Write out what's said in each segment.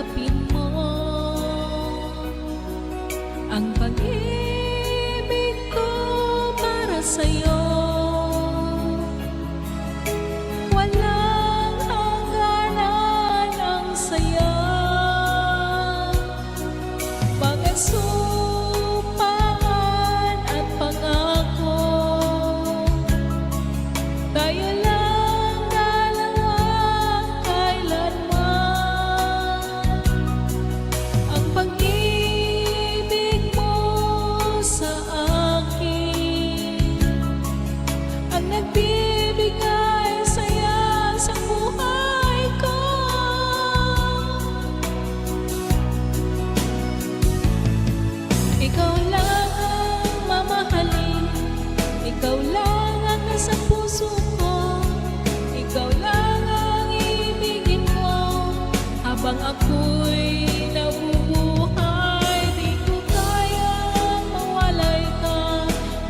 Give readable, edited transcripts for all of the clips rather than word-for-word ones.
tanggapin mo ang pag-ibig ko para sa'yo. Walang hangganan ang saya, pag-asumpaan at pangako. Tayo lang dalawa kailanman. Ang pag-ibig mo sa akin ang nagbibigay saya sa buhay ko. Ikaw lang ang mamahalin, ikaw lang ang nasa puso ko, ikaw lang ang ibigin ko habang ako'y nabubuhay. Di ko kayang mawalay ka,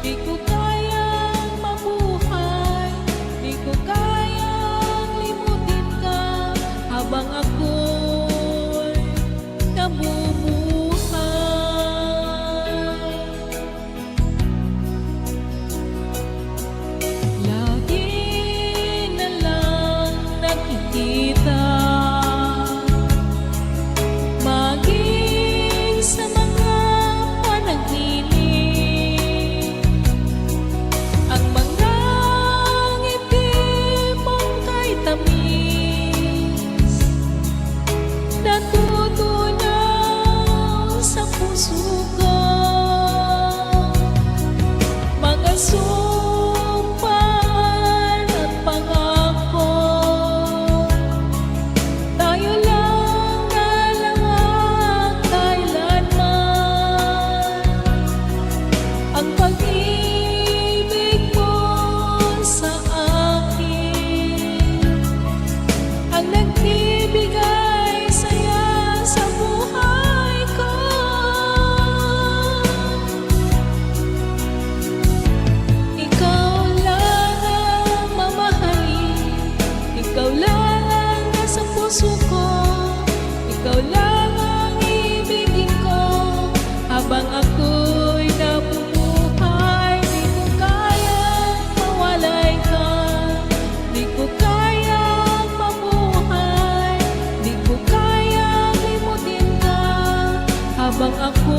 di ko kayang mabuhay, di ko kayang limutin ka habang ako'y nabubuhay. Lagi na lang nakikita, maging sa mga panaginip, ang mga ngiti mong kay tamis, natutunaw sa puso ko. Mga sumpaan at pangako, tayo lang dalawa kailanman. Ang pag-ibig mo sa akin ang nagbibigay saya sa buhay ko. Ikaw lang ang mamahalin, ikaw lang ang nasa puso ko, ikaw lang ang ibigin ko habang ako'y nabubuhay. Di ko kayang mawalay ka, di ko kayang mabuhay, di ko kayang limutin ka habang ako